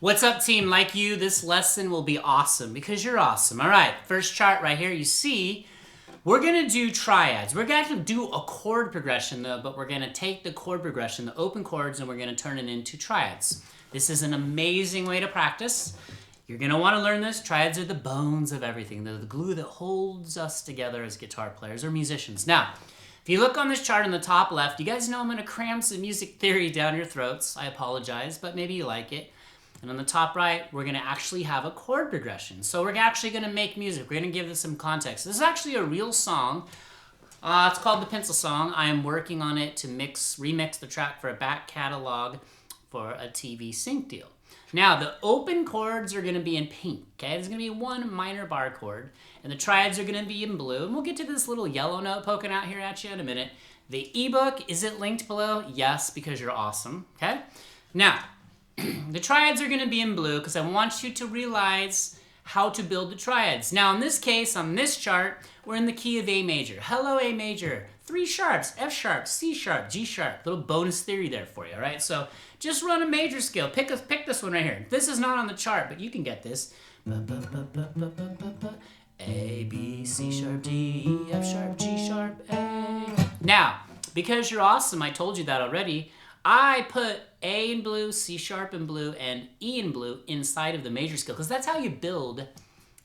What's up, team? Like you, this lesson will be awesome because you're awesome. All right, first chart right here, you see, we're going to do triads. We're going to do a chord progression, though, but we're going to take the chord progression, the open chords, and we're going to turn it into triads. This is an amazing way to practice. You're going to want to learn this. Triads are the bones of everything. They're the glue that holds us together as guitar players or musicians. Now, if you look on this chart on the top left, you guys know I'm going to cram some music theory down your throats. I apologize, but maybe you like it. And on the top right, we're going to actually have a chord progression. So we're actually going to make music. We're going to give this some context. This is actually a real song. It's called The Pencil Song. I am working on it to remix the track for a back catalog for a TV sync deal. Now, the open chords are going to be in pink, okay? There's going to be one minor bar chord, and the triads are going to be in blue. And we'll get to this little yellow note poking out here at you in a minute. The ebook, is it linked below? Yes, because you're awesome, okay? Now, the triads are going to be in blue because I want you to realize how to build the triads. Now, in this case, on this chart, we're in the key of A major. Hello, A major. 3 sharps, F sharp, C sharp, G sharp. Little bonus theory there for you, all right? So just run a major scale. Pick this one right here. This is not on the chart, but you can get this. A, B, C sharp, D, E, F sharp, G sharp, A. Now, because you're awesome, I told you that already, I put A in blue, C sharp in blue, and E in blue inside of the major scale because that's how you build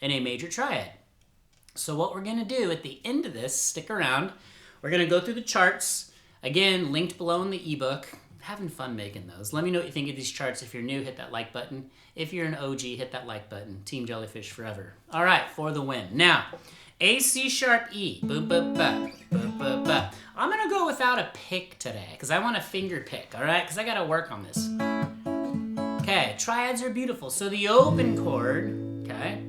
an A major triad. So what we're going to do at the end of this, stick around, we're going to go through the charts. Again, linked below in the ebook. Having fun making those. Let me know what you think of these charts. If you're new, hit that like button. If you're an OG, hit that like button. Team Jellyfish forever. All right, for the win. Now, A, C sharp, E. Boop, boop, boop. Boop, boop, boop. I'm going to go without a pick today because I want a finger pick, all right? Because I got to work on this. Okay, triads are beautiful. So the open chord, okay,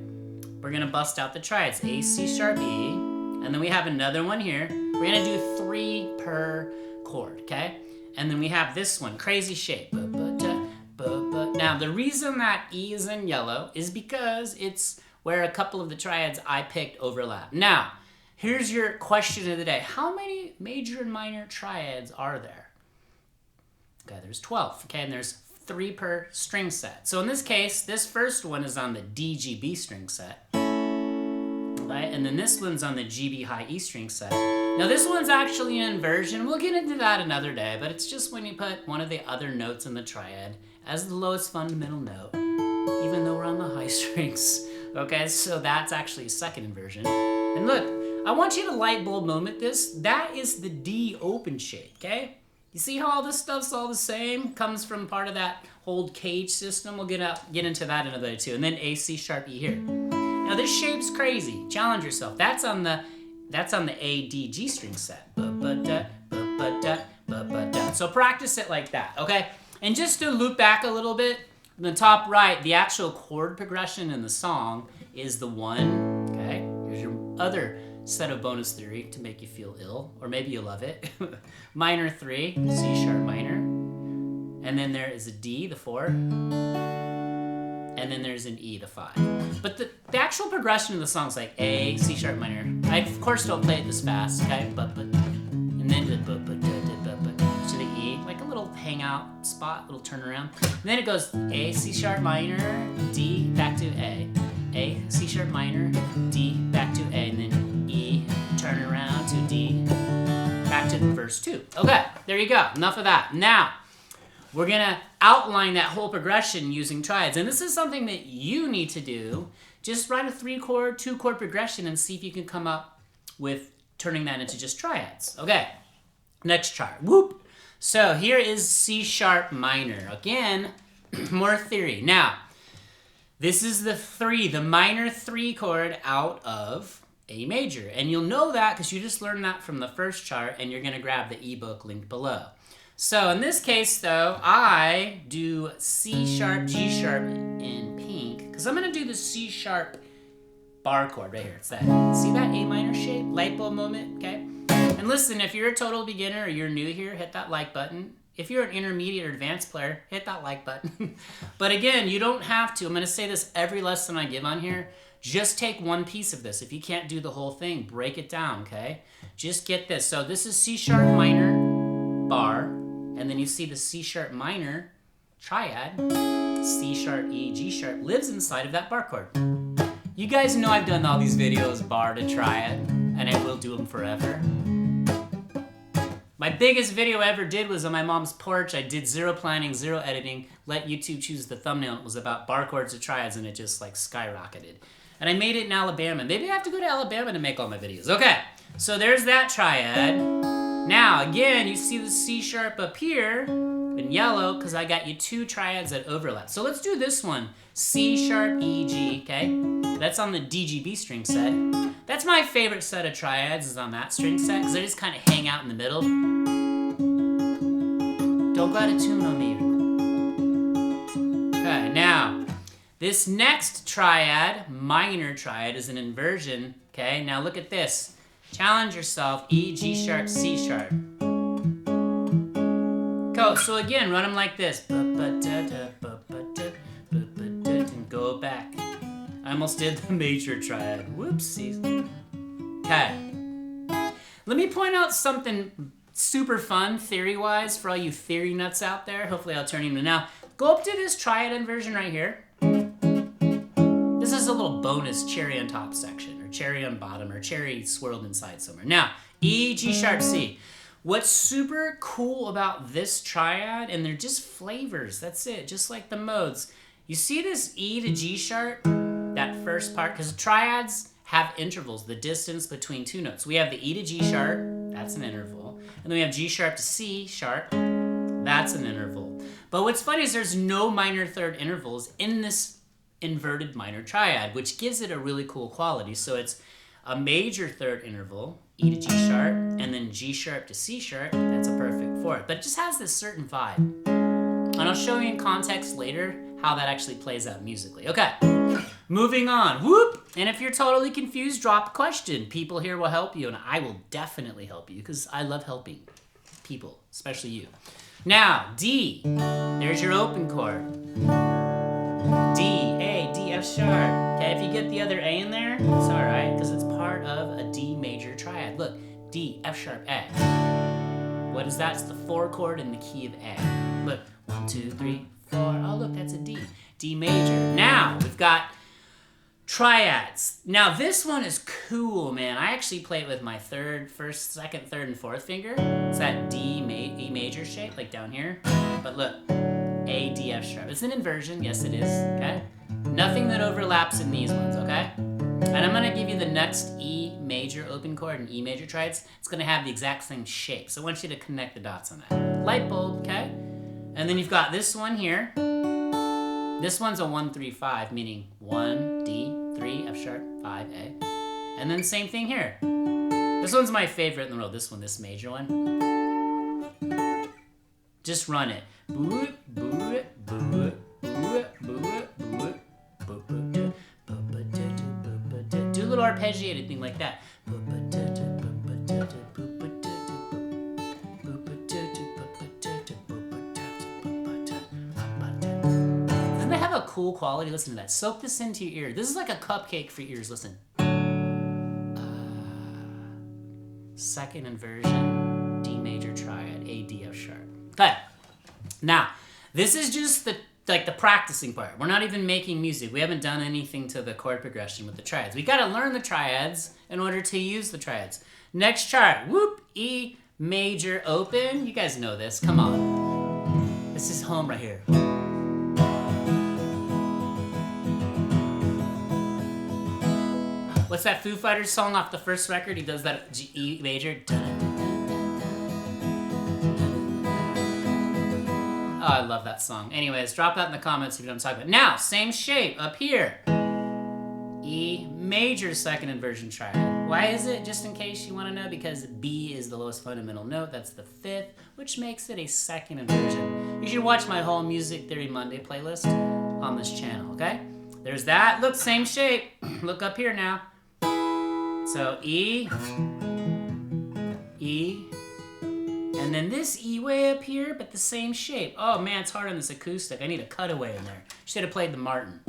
we're going to bust out the triads. A, C sharp, E. And then we have another one here. We're going to do 3 per chord, okay? And then we have this one, crazy shape. Now, the reason that E is in yellow is because it's where a couple of the triads I picked overlap. Now, here's your question of the day. How many major and minor triads are there? Okay, there's 12, okay, and there's 3 per string set. So in this case, this first one is on the D, G, B string set, right? And then this one's on the G, B, high E string set. Now this one's actually an inversion. We'll get into that another day, but it's just when you put one of the other notes in the triad as the lowest fundamental note, even though we're on the high strings. Okay, so that's actually a second inversion. And look, I want you to light bulb moment this. That is the D open shape, okay? You see how all this stuff's all the same? Comes from part of that whole cage system. We'll get into that another day too. And then A, C sharp, E here. Now this shape's crazy. Challenge yourself. That's on the A, D, G string set. So practice it like that, okay? And just to loop back a little bit, in the top right, the actual chord progression in the song is the 1, okay? Here's your other set of bonus theory to make you feel ill, or maybe you love it. Minor 3, C sharp minor. And then there is a D, the 4. And then there's an E, the 5. But the actual progression of the song is like A, C sharp minor. I, of course, don't play it this fast, okay? And then to the E, like a little hangout spot, little turnaround. And then it goes A, C sharp minor, D, back to A, C sharp minor, D, back to A, and then E, turn around to D, back to verse 2. Okay, there you go. Enough of that. Now, we're going to outline that whole progression using triads. And this is something that you need to do. Just write a 3-chord, 2-chord progression and see if you can come up with turning that into just triads. Okay, next chart. Whoop. So here is C sharp minor. Again, more theory. Now, this is the minor 3 chord out of A major. And you'll know that because you just learned that from the first chart and you're going to grab the ebook link below. So in this case, though, I do C sharp, G sharp in pink because I'm going to do the C sharp bar chord right here. It's that. See that A minor shape? Light bulb moment, okay? And listen, if you're a total beginner or you're new here, hit that like button. If you're an intermediate or advanced player, hit that like button. But again, you don't have to. I'm going to say this every lesson I give on here. Just take one piece of this. If you can't do the whole thing, break it down, okay? Just get this. So this is C sharp minor bar. And then you see the C sharp minor triad. C sharp, E, G sharp lives inside of that bar chord. You guys know I've done all these videos bar to triad, and I will do them forever. My biggest video I ever did was on my mom's porch. I did zero planning, zero editing, let YouTube choose the thumbnail. It was about bar chords to triads, and it just like skyrocketed. And I made it in Alabama. Maybe I have to go to Alabama to make all my videos. Okay, so there's that triad. Now, again, you see the C sharp up here in yellow because I got you 2 triads that overlap. So let's do this one, C sharp, E, G, okay? That's on the DGB string set. That's my favorite set of triads is on that string set because they just kind of hang out in the middle. Don't go out of tune on me. Okay, now, this next triad, minor triad, is an inversion, okay? Now look at this. Challenge yourself, E, G sharp, C sharp. Go, so again, run them like this. And go back. I almost did the major triad. Whoopsies. Okay. Let me point out something super fun, theory-wise, for all you theory nuts out there. Hopefully I'll turn you into now. Go up to this triad inversion right here. This is a little bonus cherry on top section, or cherry on bottom, or cherry swirled inside somewhere. Now, E, G sharp, C. What's super cool about this triad, and they're just flavors, that's it, just like the modes. You see this E to G sharp, that first part, because triads have intervals, the distance between 2 notes. We have the E to G sharp, that's an interval, and then we have G sharp to C sharp, that's an interval. But what's funny is there's no minor third intervals in this inverted minor triad, which gives it a really cool quality. So it's a major third interval, E to G sharp, and then G sharp to C sharp. That's a perfect for it. But it just has this certain vibe. And I'll show you in context later how that actually plays out musically. Okay, moving on. Whoop! And if you're totally confused, drop a question. People here will help you, and I will definitely help you because I love helping people, especially you. Now, D. There's your open chord. D, A, D, F sharp. Okay, if you get the other A in there, it's all right, because it's part of a D major triad. Look, D, F sharp, A. What is that? It's the 4 chord in the key of A. Look, 1, 2, 3, 4. Oh, look, that's a D. D major. Now, we've got triads. Now, this one is cool, man. I actually play it with my first, second, third, and fourth finger. It's that E major shape, like down here. But look. A, D, F sharp. It's an inversion, yes it is, okay? Nothing that overlaps in these ones, okay? And I'm gonna give you the next E major open chord and E major triads. It's gonna have the exact same shape, so I want you to connect the dots on that. Lightbulb, okay? And then you've got this one here. This one's a 1, 3, 5, meaning 1, D, 3, F sharp, 5, A. And then same thing here. This one's my favorite in the world, this one, this major one. Just run it. Do a little arpeggiated thing like that. Doesn't it have a cool quality? Listen to that. Soak this into your ear. This is like a cupcake for your ears. Listen. Second inversion, D major triad, A, D, F sharp. Okay. Now, this is just the practicing part. We're not even making music. We haven't done anything to the chord progression with the triads. We gotta learn the triads in order to use the triads. Next chart, whoop, E major open. You guys know this, come on. This is home right here. What's that Foo Fighters song off the first record? He does that E major. Oh, I love that song. Anyways, drop that in the comments if you know what I'm talking about. Now, same shape up here. E major second inversion triad. Why is it? Just in case you want to know, because B is the lowest fundamental note. That's the 5th, which makes it a second inversion. You should watch my whole Music Theory Monday playlist on this channel, okay? There's that. Look, same shape. Look up here now. So E, E, and then this E way up here, but the same shape. Oh man, it's hard on this acoustic. I need a cutaway in there. Should have played the Martin.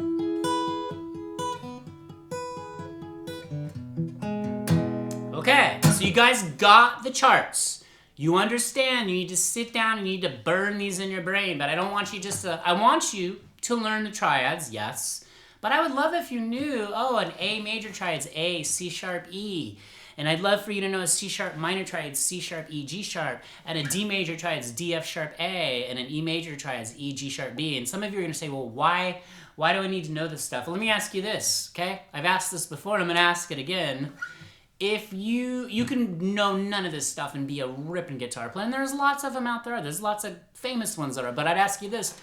Okay, so you guys got the charts. You understand, you need to sit down and you need to burn these in your brain, but I don't want you just to, I want you to learn the triads, yes. But I would love if you knew, oh, an A major triad is A, C sharp, E. And I'd love for you to know a C sharp minor triad is C sharp, E, G sharp. And a D major triad is D, F sharp, A. And an E major triad is E, G sharp, B. And some of you are going to say, well, why do I need to know this stuff? Well, let me ask you this, okay? I've asked this before, and I'm going to ask it again. If you can know none of this stuff and be a ripping guitar player, and there's lots of them out there. There's lots of famous ones that are. But I'd ask you this.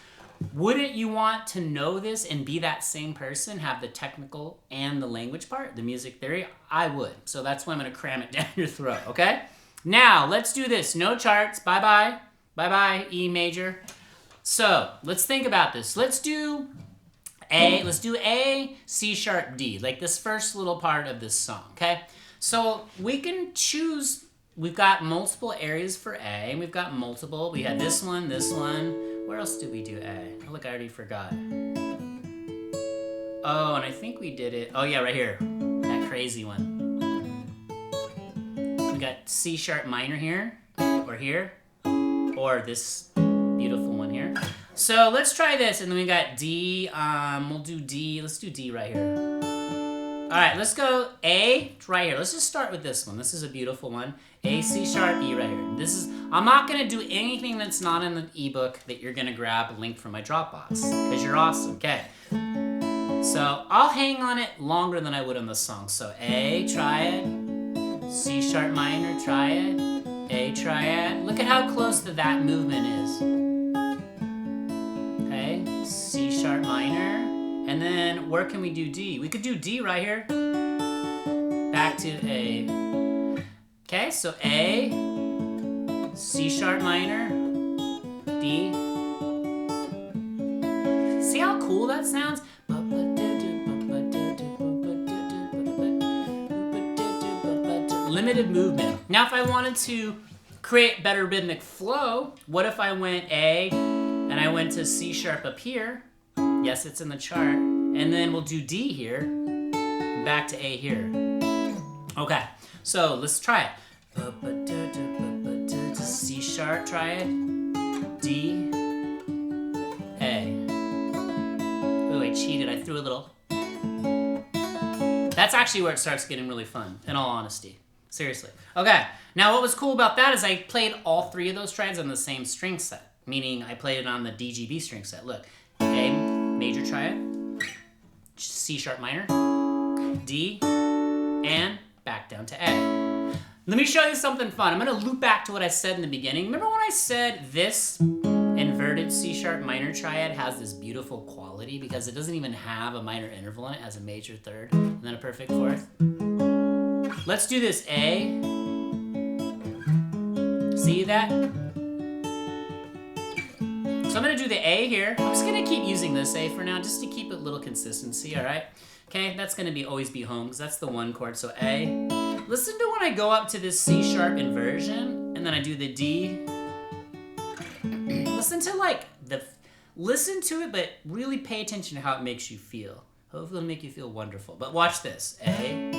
Wouldn't you want to know this and be that same person, have the technical and the language part, the music theory? I would. So that's why I'm going to cram it down your throat, okay? Now, let's do this. No charts. Bye-bye. Bye-bye, E major. So, let's think about this. Let's do A, C sharp, D, like this first little part of this song, okay? So, we can choose. We've got multiple areas for A, and we've got multiple. We had this one, this one. Where else did we do A? Oh, look, I already forgot. Oh, and I think we did it. Oh, yeah, right here. That crazy one. We got C sharp minor here, or this beautiful one here. So let's try this, and then we got D. We'll do D. Let's do D right here. All right, let's go A right here. Let's just start with this one. This is a beautiful one. A, C sharp, E right here. I'm not gonna do anything that's not in the ebook that you're gonna grab a link from my Dropbox, because you're awesome, okay? So I'll hang on it longer than I would on this song. So A, triad, C sharp minor, triad, A, triad. Look at how close to that movement is. Okay, C sharp minor. And then where can we do D? We could do D right here. Back to A. Okay, so A, C sharp minor, D. See how cool that sounds? Limited movement. Now if I wanted to create better rhythmic flow, what if I went A and I went to C sharp up here? Yes, it's in the chart. And then we'll do D here, back to A here. Okay, so let's try it. C sharp, triad, D, A. Ooh, I cheated, I threw a little. That's actually where it starts getting really fun, in all honesty. Seriously. Okay, now what was cool about that is I played all three of those triads on the same string set, meaning I played it on the DGB string set. Look, A, major triad, C sharp minor, D, and back down to A. Let me show you something fun. I'm going to loop back to what I said in the beginning. Remember when I said this inverted C sharp minor triad has this beautiful quality because it doesn't even have a minor interval in it. It has a major third and then a perfect fourth. Let's do this. A. See that? So I'm going to do the A here. I'm just going to keep using this A for now just to keep a little consistency, all right? Okay, that's going to always be home because that's the one chord. So A. Listen to when I go up to this C sharp inversion and then I do the D. Listen to it, but really pay attention to how it makes you feel. Hopefully it'll make you feel wonderful. But watch this. A.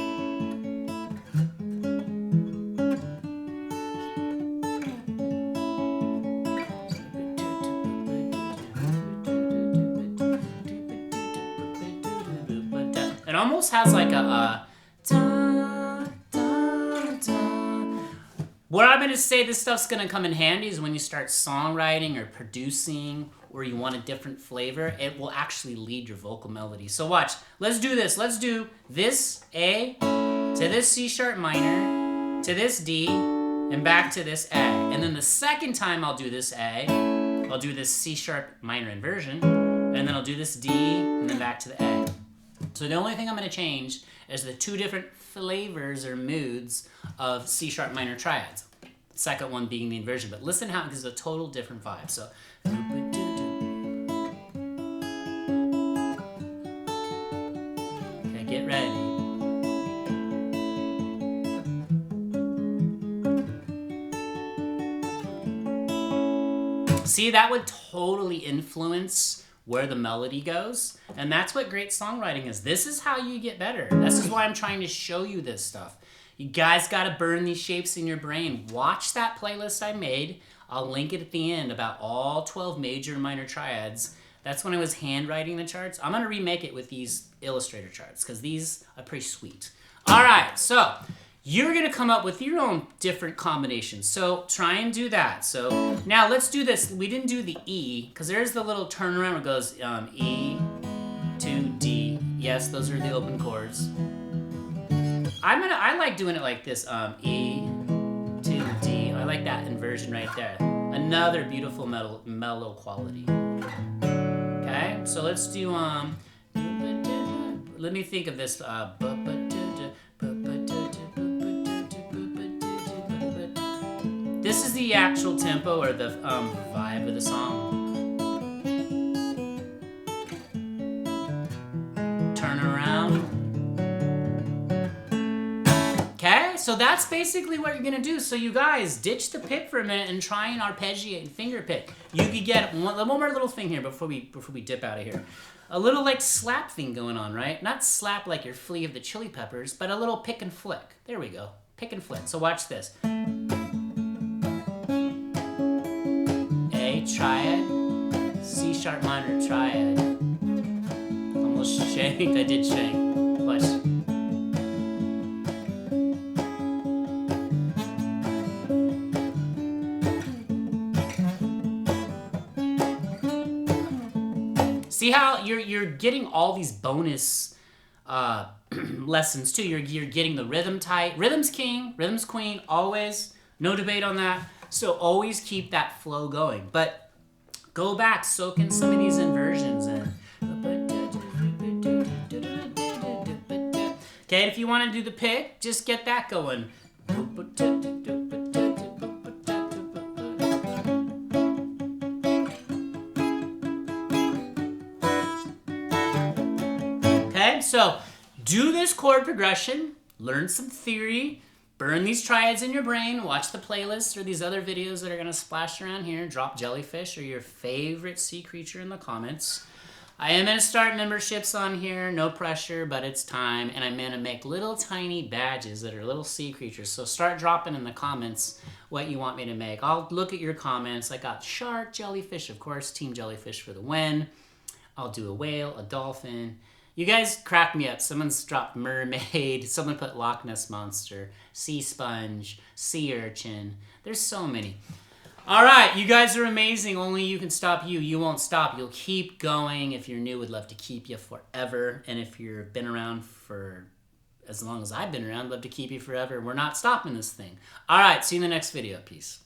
It almost has like a da, da, da. What I'm going to say this stuff's going to come in handy is when you start songwriting or producing or you want a different flavor, it will actually lead your vocal melody. So watch. Let's do this. Let's do this A to this C sharp minor to this D and back to this A. And then the second time I'll do this A, I'll do this C sharp minor inversion and then I'll do this D and then back to the A. So the only thing I'm going to change is the two different flavors or moods of C sharp minor triads. The second one being the inversion, but listen how it gives a total different vibe. So okay, get ready. See, that would totally influence where the melody goes. And that's what great songwriting is. This is how you get better. This is why I'm trying to show you this stuff. You guys got to burn these shapes in your brain. Watch that playlist I made. I'll link it at the end about all 12 major and minor triads That's when I was handwriting the charts. I'm gonna remake it with these Illustrator charts because these are pretty sweet. All right, so you're gonna come up with your own different combinations. So try and do that. So now let's do this. We didn't do the E because there's the little turnaround where it goes E to D. Yes, those are the open chords. I like doing it like this. E to D. I like that inversion right there. Another beautiful mellow quality. Okay, so let's do let me think of this. This is the actual tempo or the vibe of the song. Turn around. Okay, so that's basically what you're gonna do. So you guys, ditch the pick for a minute and try and arpeggiate and finger pick. You could get one more little thing here before we dip out of here. A little like slap thing going on, right? Not slap like your Flea of the Chili Peppers, but a little pick and flick. There we go, pick and flick. So watch this. A triad, C sharp minor triad. Almost shanked, I did shank. Watch. See how you're getting all these bonus lessons too. You're getting the rhythm tight. Rhythm's king, rhythm's queen, always. No debate on that. So always keep that flow going. But go back, soak in some of these inversions in. Okay, if you want to do the pick, just get that going. Okay, so do this chord progression, learn some theory, burn these triads in your brain, watch the playlist or these other videos that are going to splash around here, drop jellyfish or your favorite sea creature in the comments. I am going to start memberships on here, no pressure, but it's time, and I'm going to make little tiny badges that are little sea creatures, so start dropping in the comments what you want me to make. I'll look at your comments. I got shark, jellyfish, of course, team jellyfish for the win. I'll do a whale, a dolphin. You guys crack me up. Someone's dropped mermaid. Someone put Loch Ness Monster, sea sponge, sea urchin. There's so many. All right, you guys are amazing. Only you can stop you. You won't stop. You'll keep going. If you're new, we'd love to keep you forever. And if you've been around for as long as I've been around, I'd love to keep you forever. We're not stopping this thing. All right, see you in the next video. Peace.